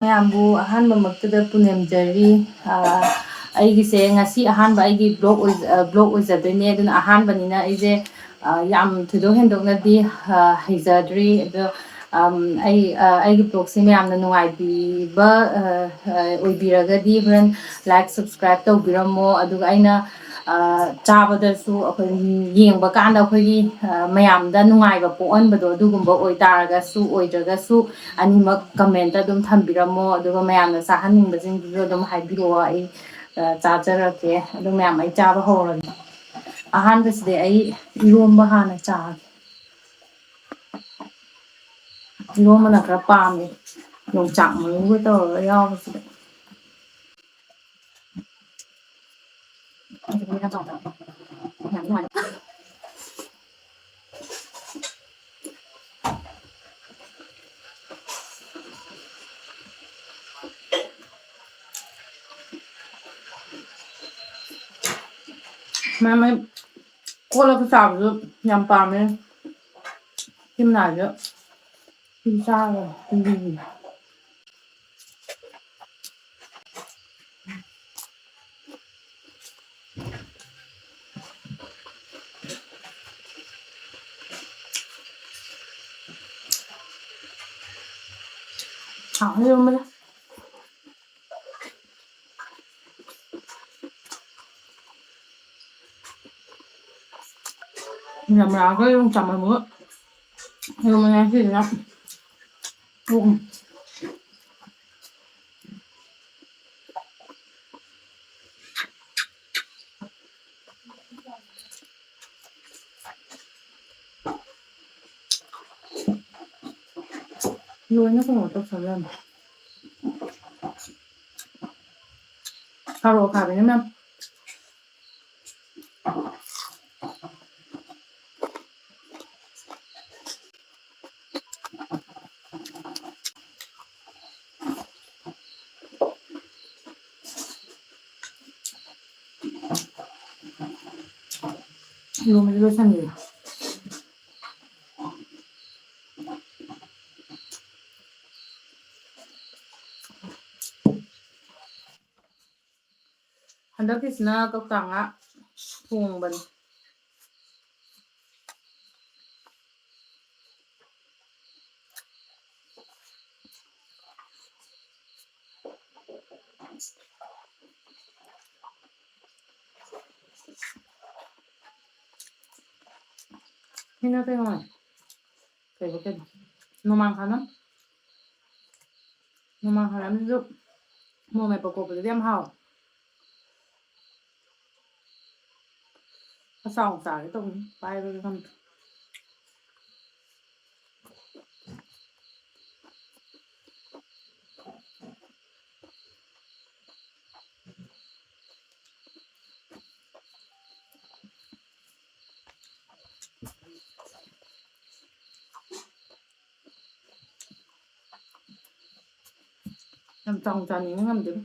ꯃꯌꯥꯝꯕꯨ ꯑꯍꯥꯟꯕꯃꯛꯇꯗ ꯄꯨꯅꯦꯝꯖꯔꯤ ꯑꯩꯒꯤꯁꯦ ꯉꯁꯤ ꯑꯍꯥꯟꯕ ꯑꯩꯒꯤ ꯕ꯭ꯂꯣꯛ ꯑꯣꯏꯖꯗꯣꯏꯅꯦ ꯑꯗꯨꯅ ꯑꯍꯥꯟꯕꯅꯤꯅ ꯑꯩꯁꯦ ꯌꯥꯝ ꯊꯣꯏꯗꯣꯛ ꯍꯦꯟꯗꯣꯛꯅꯗꯤ ꯍꯩꯖꯗ꯭ꯔꯤ ꯑꯗꯣ ꯑꯩꯒꯤ ꯕ꯭ꯂꯣꯛꯁꯦ ꯃꯌꯥꯝꯅ ꯅꯨꯡꯉꯥꯏꯕꯤꯕ ꯑꯣꯏꯕꯤꯔꯒꯗꯤ ꯍꯣꯔꯦꯟ ꯂꯥꯏꯛ ꯁꯞꯁꯀ꯭ꯔꯥꯏꯞ ꯇꯧꯕꯤꯔꯝꯃꯣ ꯑꯗꯨꯒ ꯑꯩꯅ ꯆꯥꯕꯗꯁꯨ ꯑꯩꯈꯣꯏ ꯌꯦꯡꯕ ꯀꯥꯟꯗ ꯑꯩꯈꯣꯏꯒꯤ ꯃꯌꯥꯝꯗ ꯅꯨꯡꯉꯥꯏꯕ ꯄꯣꯛꯍꯟꯕꯗꯣ ꯑꯗꯨꯒꯨꯝꯕ ꯑꯣꯏꯇꯥꯔꯒꯁꯨ ꯑꯣꯏꯗ꯭ꯔꯒꯁꯨ ꯑꯅꯤꯃꯛ ꯀꯃꯦꯟꯇ ꯑꯗꯨꯝ ꯊꯝꯕꯤꯔꯝꯃꯣ ꯑꯗꯨꯒ ꯃꯌꯥꯝꯅ ꯆꯥꯍꯟꯅꯤꯡꯕꯁꯤꯡꯗꯨꯁꯨ ꯑꯗꯨꯝ ꯍꯥꯏꯕꯤꯔꯛꯑꯣ ꯑꯩ ꯆꯥꯖꯔꯛꯀꯦ ꯑꯗꯨ ꯃꯌꯥꯝ ꯑꯩ ꯆꯥꯕ ꯍꯧꯔꯒꯦ ꯑꯍꯥꯟꯕꯁꯤꯗꯤ ꯑꯩ ꯏꯔꯣꯝꯕ ꯍꯥꯟꯅ ꯆꯥꯒꯦ ꯏꯔꯣꯝꯕꯅ ꯈꯔ ꯄꯥꯝꯃꯦ ꯌꯣꯡꯆꯥꯛ ꯃꯔꯨꯒ ꯇꯧꯔꯒ ꯌꯥꯎꯕꯁꯤꯗ ꯃꯌꯥꯝ ꯀꯣꯠꯂꯒ ꯆꯥꯕꯁꯨ ꯌꯥꯝ ꯄꯥꯝꯃꯦ ꯁꯤꯃꯅꯥꯁꯨ ꯁꯤ ꯆꯥꯔꯒ ꯏꯔꯣꯝꯕꯁꯦ ꯌꯥꯝꯔꯛꯑꯒ ꯌꯣꯡꯆꯥꯛ ꯃꯔꯨꯒ ꯏꯔꯣꯝꯕꯅꯦ ꯁꯤꯁꯤꯅ ꯂꯣꯏꯅ ꯀꯩꯅꯣ ꯇꯧꯁꯜꯂꯝꯃꯦ ꯈꯥꯔꯣ ꯈꯥꯕꯤꯅꯦ ꯃꯌꯥꯝ 이거만 이렇습니다. 한덕기스나 꺾다가 통번 해나대요. 그렇게 노만 하나? 노만 하면서 몸에 벗고도 좀 하오. 싸움 싸게 또 바이블 좀 짜니는 감들.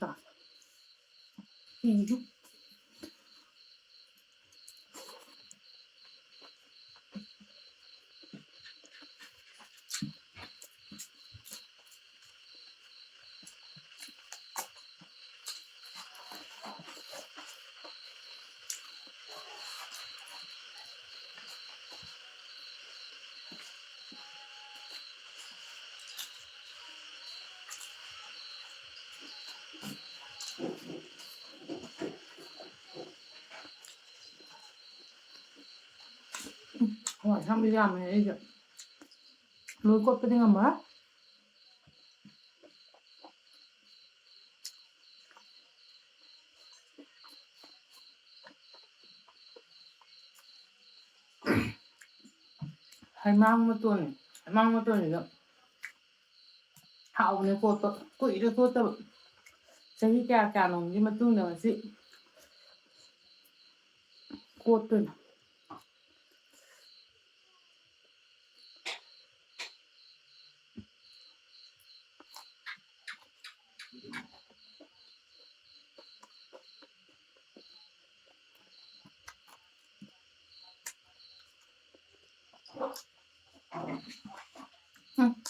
짜. 이거 참비지 않네 이게. 물 꽃뿌리가 뭐야? 할망무돈이가 하오네 꽃도 꾸이를 꽃도 저기 깨까 농지 맞둥네 맛이 꽃도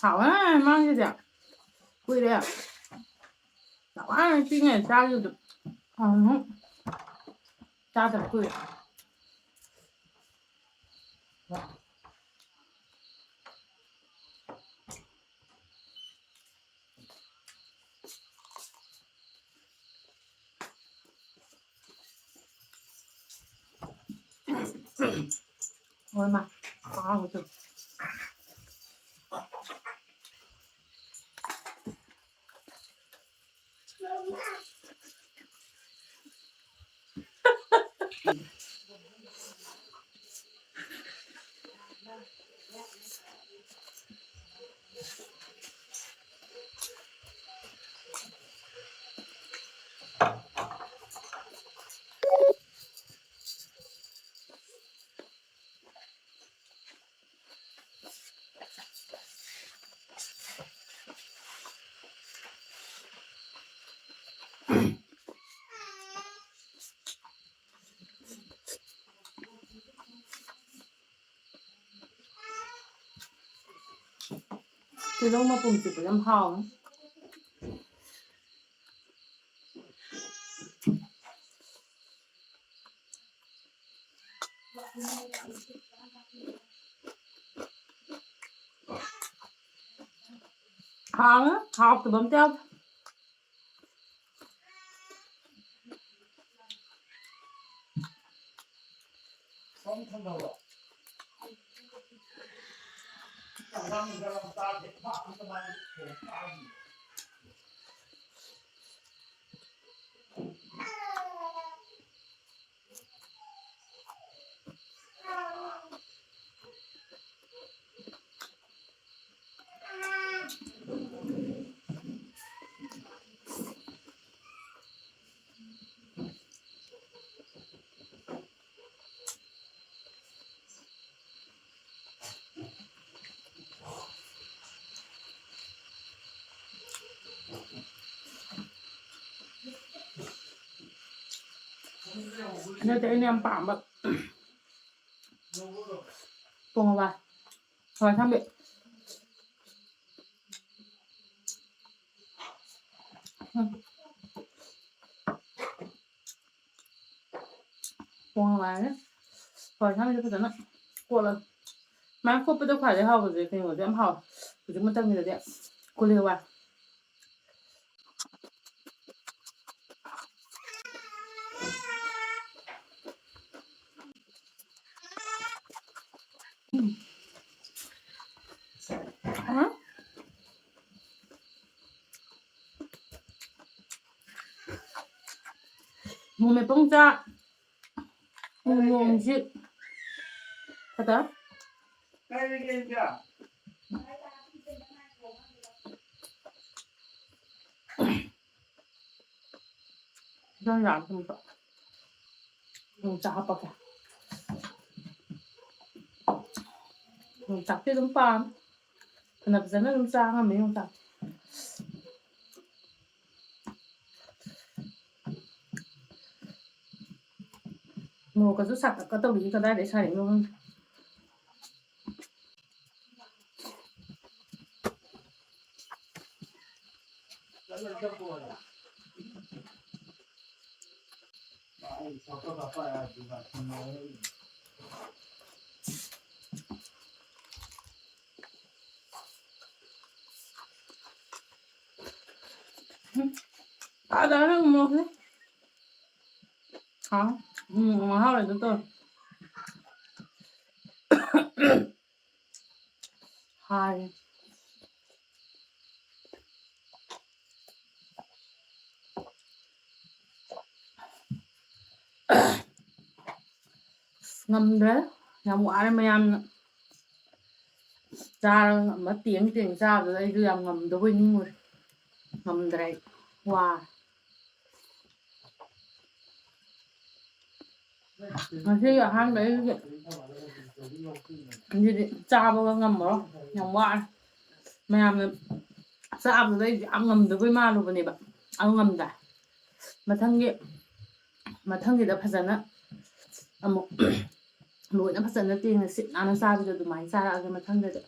Hảo á, mang cái gì ạ? Quỳ đây ạ. Hảo á, tí này ra được. Ra thật quỳ. Ôi mà, ngon cực. Từ đâu mà cùng chỉ có em hào. Hào á, hào từ bấm teo. Nơi thế anh em bảo bận. Cùng vào. Rồi thăm bị. Cùng vào đấy. Rồi thăm bị cái đó. Cô là má cô bây giờ phải để học rồi thì ngồi em học. Rồi chúng ta người đấy. Cô liều à. Hả? Mua mẹ bông ra. Mua gì? Thật đó? Cái gì chưa? Nó làm không có. Không chả bọc à. Không chặt cái đúng pan. Kenapa sana đúng sang à mấy không chặt. Mua cái rút sạch có tàu lý có đây để xài luôn. À đó là một đấy. Hả? Mà hơi là tôi. Hai. Ngâm nhà mua ai mà em ra mất tiếng ra rồi đây làm ngầm đối với những người ngầm đấy. Wow. Mà khi ở hang đấy như cha bao ngầm đó nhà ngoại mà em ra rồi đây ăn ngầm đối với ma luôn này bạn ăn ngầm cả mà thân gì đã phát triển á một lối nó phát triển ra tiền là xịn ăn sao bây giờ tụi mày ra cái mà thân đây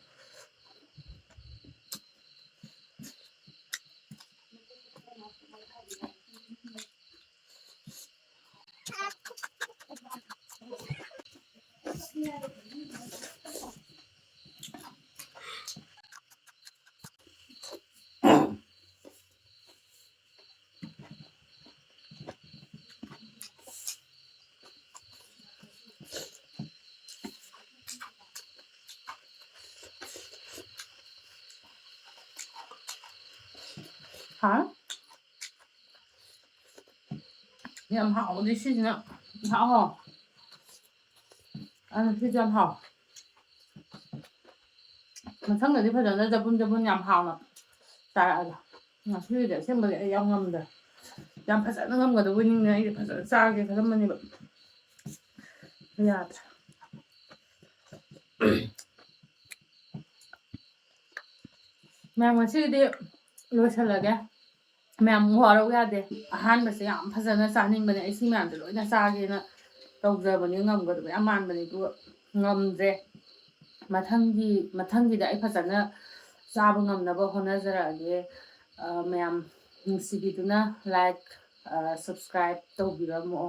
ꯍꯥ ꯌꯥꯝ ꯍꯥꯎꯕꯗꯤ ꯁꯤꯁꯤꯅ ꯍꯥꯎ ꯑꯗꯨꯅ ꯁꯤꯁꯨ ꯌꯥꯝ ꯍꯥꯎ ꯃꯊꯪꯗꯗꯤ ꯐꯖꯅ ꯆꯕꯨꯟ ꯆꯕꯨꯟ ꯌꯥꯝ ꯍꯥꯎꯅ ꯆꯥꯔꯛꯑꯒ ꯉꯁꯤꯒꯤꯗꯤ ꯑꯁꯦꯡꯕꯒꯤ ꯑꯩ ꯌꯥꯝ ꯉꯝꯗ꯭ꯔꯦ ꯌꯥꯝ ꯐꯖꯅ ꯉꯝꯒꯗꯧꯕ ꯅꯤꯡꯅ ꯑꯩꯗꯤ ꯐꯖꯅ ꯆꯥꯒꯦ ꯈꯜꯂꯝꯕꯅꯦꯕ ꯌꯥꯗ꯭ꯔꯦ ꯃꯌꯥꯝ ꯉꯁꯤꯒꯤꯗꯤ ꯂꯣꯏꯁꯤꯜꯂꯒꯦ ꯃꯌꯥꯝ ꯋꯥꯔꯧ ꯌꯥꯗꯦ ꯑꯍꯥꯟꯕꯁꯦ ꯌꯥꯝ ꯐꯖꯅ ꯆꯥꯅꯤꯡꯕꯅꯦ ꯑꯩ ꯁꯤ ꯃꯌꯥꯝꯁꯦ ꯂꯣꯏꯅ ꯆꯥꯒꯦꯅ ꯇꯧꯖꯕꯅꯦ ꯉꯝꯒꯗꯕ ꯌꯥꯝ ꯃꯥꯟꯕꯅꯦ ꯑꯗꯨꯒ ꯉꯝꯗ꯭ꯔꯦ ꯃꯊꯪꯒꯤꯗ ꯑꯩ ꯐꯖꯅ ꯆꯥꯕ ꯉꯝꯅꯕ ꯍꯣꯠꯅꯖꯔꯛꯑꯒꯦ ꯃꯌꯥꯝ ꯅꯨꯡꯁꯤꯕꯤꯗꯨꯅ ꯂꯥꯏꯛ ꯁꯕꯁꯀ꯭ꯔꯥꯏꯕ ꯇꯧꯕꯤꯔꯝꯃꯣ